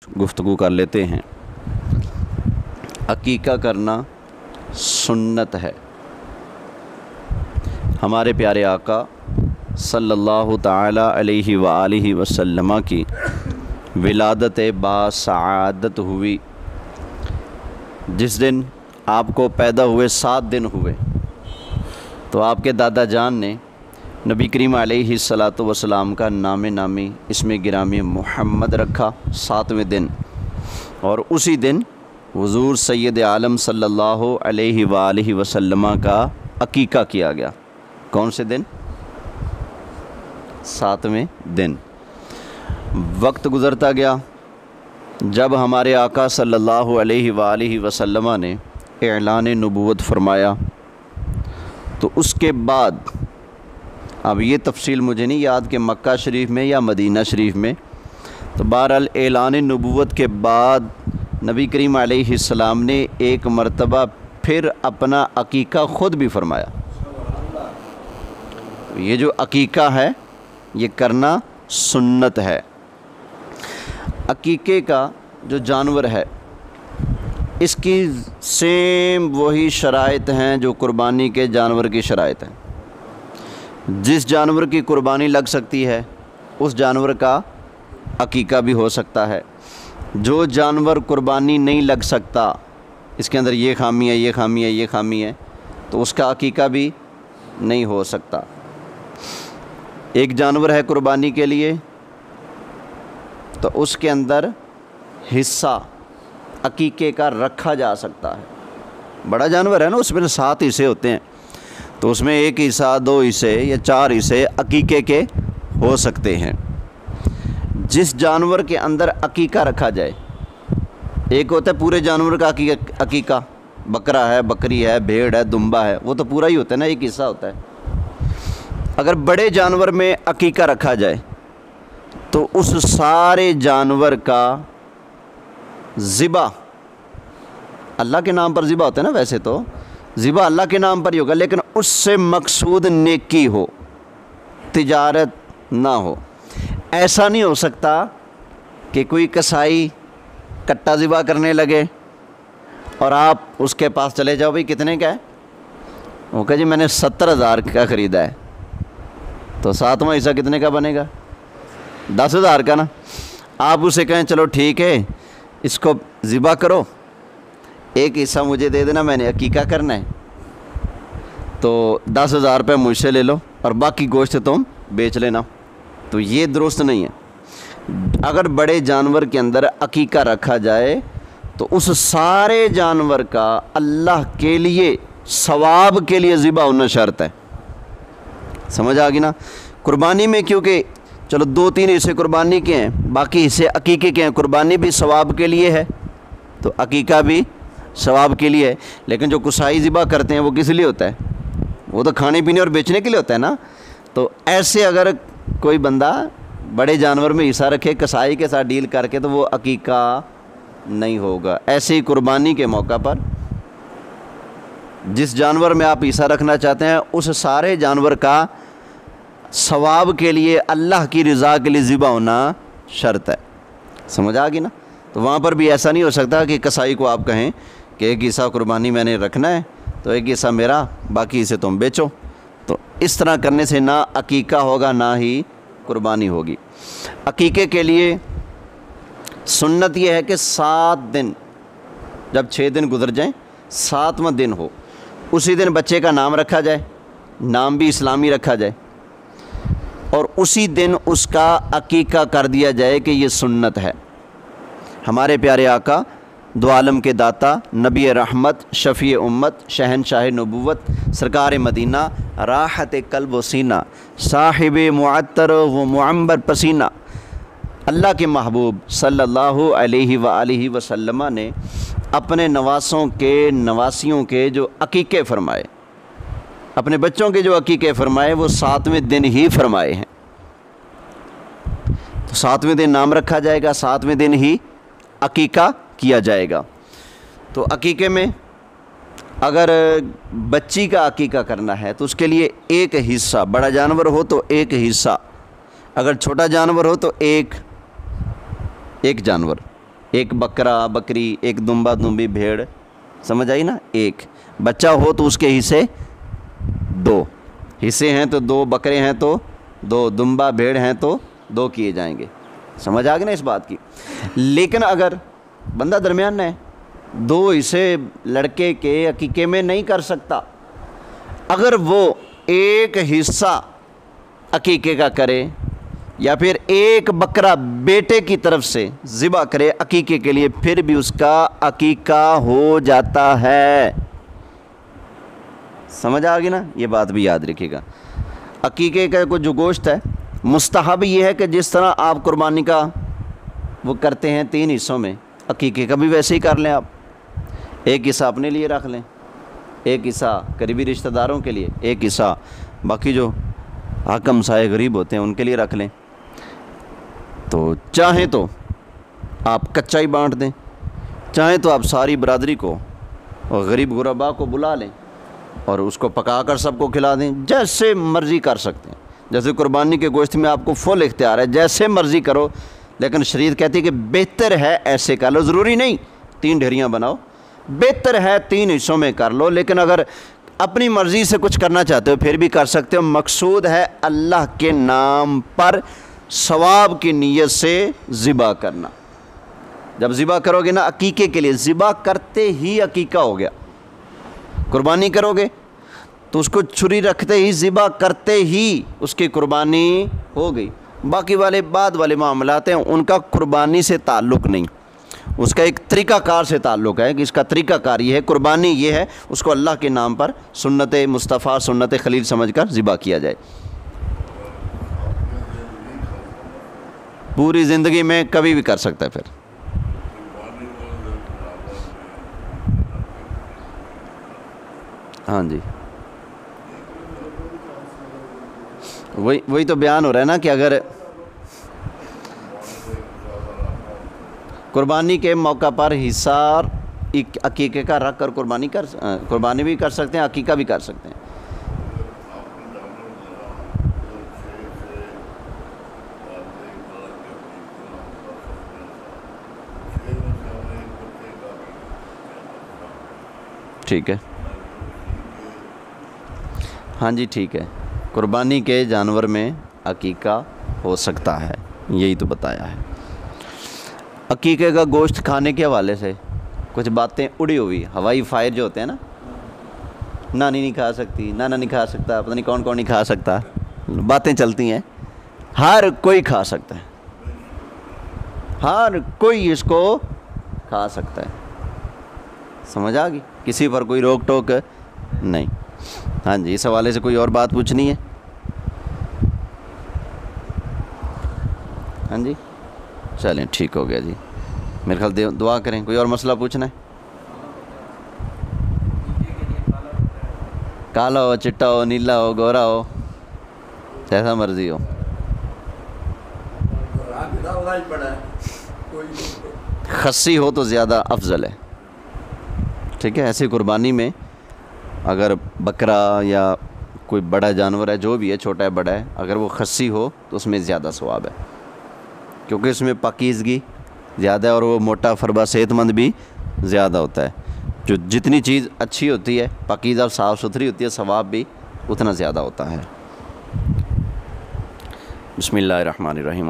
गुफ्तगू कर लेते हैं। अकीका करना सुन्नत है। हमारे प्यारे आका सल्लल्लाहु ताला अलैहि व आलिहि वसल्लम की विलादत बासआदत हुई। जिस दिन आपको पैदा हुए 7 दिन हुए तो आपके दादा जान ने नबी करीम अलैहिस्सलातु वस्सलाम का नामी इसमें गिरामी मोहम्मद रखा 7वें दिन, और उसी दिन हुज़ूर सैयद आलम सल्लल्लाहु अलैहि व आलिहि वसल्लम का अकीका किया गया। कौन से दिन? 7वें दिन। वक्त गुज़रता गया, जब हमारे आका सल्लल्लाहु अलैहि व आलिहि वसल्लम ने ऐलान नबूवत फरमाया तो उसके बाद, अब ये तफसील मुझे नहीं याद कि मक्का शरीफ में या मदीना शरीफ में, तो बहरहाल ऐलान नबूवत के बाद नबी करीम अलैहिस्सलाम ने एक मरतबा फिर अपना अकीका ख़ुद भी फरमाया। ये जो अकीका है ये करना सुन्नत है। अकीके का जो जानवर है इसकी सेम वही शराइत हैं जो कुर्बानी के जानवर की शराइत हैं। जिस जानवर की कुर्बानी लग सकती है उस जानवर का अकीका भी हो सकता है। जो जानवर कुर्बानी नहीं लग सकता, इसके अंदर ये खामी है, ये खामी है, ये खामी है, तो उसका अकीका भी नहीं हो सकता। एक जानवर है कुर्बानी के लिए तो उसके अंदर हिस्सा अकीके का रखा जा सकता है। बड़ा जानवर है ना, उसमें 7 हिस्से होते हैं, तो उसमें 1 हिस्सा, 2 हिस्से या 4 हिस्से अकीके के हो सकते हैं। जिस जानवर के अंदर अकीका रखा जाए, एक होता है पूरे जानवर का अकीका, बकरा है, बकरी है, भेड़ है, दुम्बा है, वो तो पूरा ही होता है ना, एक हिस्सा होता है। अगर बड़े जानवर में अकीका रखा जाए तो उस सारे जानवर का ज़िबा अल्लाह के नाम पर ज़िबा होता है ना, वैसे तो ज़िबा अल्लाह के नाम पर ही होगा, लेकिन उससे मकसूद नेकी हो, तिजारत ना हो। ऐसा नहीं हो सकता कि कोई कसाई कट्टा ज़िबा करने लगे और आप उसके पास चले जाओ, भाई कितने का है? वो कहे जी मैंने 70,000 का ख़रीदा है, तो 7वां हिस्सा कितने का बनेगा? 10,000 का ना। आप उसे कहें चलो ठीक है, इसको ज़िबा करो, 1 हिस्सा मुझे दे देना, मैंने अकीका करना है, तो 10,000 रुपये मुझसे ले लो और बाकी गोश्त तुम बेच लेना। तो ये दुरुस्त नहीं है। अगर बड़े जानवर के अंदर अकीका रखा जाए तो उस सारे जानवर का अल्लाह के लिए, सवाब के लिए ज़िबा होना शर्त है। समझ आ गई ना? कुर्बानी में क्योंकि चलो 2-3 हिस्से कुर्बानी के हैं, बाकी हिस्से अकीके के हैं, कुर्बानी भी सवाब के लिए है तो अकीका भी सवाब के लिए है। लेकिन जो कसाई ज़िबा करते हैं वो किस लिए होता है? वो तो खाने पीने और बेचने के लिए होता है ना। तो ऐसे अगर कोई बंदा बड़े जानवर में हिस्सा रखे कसाई के साथ डील करके, तो वो अकीका नहीं होगा। ऐसे ही कुर्बानी के मौका पर जिस जानवर में आप हिस्सा रखना चाहते हैं उस सारे जानवर का सवाब के लिए, अल्लाह की रज़ा के लिए ज़िबा होना शर्त है। समझ आ गई ना? तो वहाँ पर भी ऐसा नहीं हो सकता कि कसाई को आप कहें कि 1 हिस्सा कुर्बानी मैंने रखना है तो 1 हिस्सा मेरा, बाकी हिस्से तुम बेचो। तो इस तरह करने से ना अकीका होगा ना ही कुर्बानी होगी। अकीके के लिए सुन्नत यह है कि 7 दिन, जब 6 दिन गुजर जाएं, 7वां दिन हो, उसी दिन बच्चे का नाम रखा जाए, नाम भी इस्लामी रखा जाए, और उसी दिन उसका अकीका कर दिया जाए कि ये सुन्नत है। हमारे प्यारे आका दो आलम के दाता, नबी रहमत, शफ़ी उम्मत, शहनशाह नबूवत, सरकार मदीना, राहत कल्ब व सीना, साहिब मुअत्तर व मुअम्बर पसीना, अल्लाह के महबूब सल्लल्लाहु अलैहि व आलिहि वसल्लम ने अपने नवासियों के जो अकीके फ़रमाए, अपने बच्चों के जो अकीके फ़रमाए वो 7वें दिन ही फ़रमाए हैं। तो 7वें दिन नाम रखा जाएगा, 7वें दिन ही अकीका किया जाएगा। तो अकीके में अगर बच्ची का अकीका करना है तो उसके लिए 1 हिस्सा, बड़ा जानवर हो तो 1 हिस्सा, अगर छोटा जानवर हो तो एक जानवर, एक बकरा बकरी, एक दुम्बा दुम्बी भेड़, समझ आई ना। एक बच्चा हो तो उसके हिस्से 2, हिस्से हैं तो 2, बकरे हैं तो 2, दुम्बा भेड़ हैं तो 2 किए जाएंगे। समझ आ गई ना इस बात की। लेकिन अगर बंदा दरमियान है, 2 हिस्से लड़के के अकीके में नहीं कर सकता, अगर वो एक हिस्सा अकीके का करे या फिर एक बकरा बेटे की तरफ से ज़िबा करे अकीके के लिए, फिर भी उसका अकीका हो जाता है। समझ आ गई ना, ये बात भी याद रखिएगा। अकीके का जो गोश्त है, मुस्तहब ये है कि जिस तरह आप कुर्बानी का वो करते हैं 3 हिस्सों में, अकीके का भी वैसे ही कर लें आप। एक हिस्सा अपने लिए रख लें, एक हिस्सा करीबी रिश्तेदारों के लिए, एक हिस्सा बाकी जो हाकम साए गरीब होते हैं उनके लिए रख लें। तो चाहें तो आप कच्चा ही बांट दें, चाहें तो आप सारी बरादरी को और गरीब गुरबा को बुला लें और उसको पका कर सबको खिला दें, जैसे मर्ज़ी कर सकते हैं। जैसे कुर्बानी के गोश्त में आपको फुल इख्तियार है, जैसे मर्ज़ी करो, लेकिन शरीयत कहती है कि बेहतर है ऐसे कर लो। ज़रूरी नहीं 3 ढेरियाँ बनाओ, बेहतर है 3 हिस्सों में कर लो। लेकिन अगर अपनी मर्ज़ी से कुछ करना चाहते हो फिर भी कर सकते हो। मकसूद है अल्लाह के नाम पर सवाब की नीयत से ज़िबा करना। जब ज़िबा करोगे ना अकीके के लिए, ज़िबा करते ही अकीका हो गया। कुर्बानी करोगे तो उसको छुरी रखते ही, ज़िबा करते ही उसकी कुर्बानी हो गई। बाकी वाले बाद वाले मामलात हैं उनका कुर्बानी से ताल्लुक़ नहीं, उसका एक तरीक़ाकार से ताल्लुक़ है कि इसका तरीक़ाकार ये है, कुर्बानी ये है, उसको अल्लाह के नाम पर सुन्नत मुस्तफ़ा सुन्नत खलील समझकर ज़िबा किया जाए। पूरी ज़िंदगी में कभी भी कर सकता है। फिर हाँ जी, वही तो बयान हो रहा है ना कि अगर कुर्बानी के मौका पर हिस्सा अकीके का रख कर कुर्बानी भी कर सकते हैं, अकीका भी कर सकते हैं। ठीक है, हाँ जी ठीक है। कुर्बानी के जानवर में अकीका हो सकता है, यही तो बताया है। अकीके का गोश्त खाने के हवाले से कुछ बातें उड़ी हुई, हवाई फायर जो होते हैं ना, नानी नहीं खा सकती, नाना नहीं खा सकता, पता नहीं कौन कौन नहीं खा सकता, बातें चलती हैं। हर कोई खा सकता है, हर कोई इसको खा सकता है। समझ आ गई, किसी पर कोई रोक टोक नहीं। हाँ जी, इस हवाले से कोई और बात पूछनी है? हाँ जी, चलें ठीक हो गया जी। मेरे ख्याल दुआ करें। कोई और मसला पूछना है? काला हो, चिट्टा हो, नीला हो, गोरा हो, जैसा मर्जी हो, खस्सी हो तो ज़्यादा अफजल है। ठीक है, ऐसी कुर्बानी में अगर बकरा या कोई बड़ा जानवर है, जो भी है, छोटा है बड़ा है, अगर वो खस्सी हो तो उसमें ज़्यादा सवाब है, क्योंकि उसमें पाकीज़गी ज़्यादा है और वो मोटा फरबा सेहतमंद भी ज़्यादा होता है। जो जितनी चीज़ अच्छी होती है, पाकीज़ा और साफ़ सुथरी होती है, सवाब भी उतना ज़्यादा होता है। बिस्मिल्लाहिर्रहमानिर्रहीम।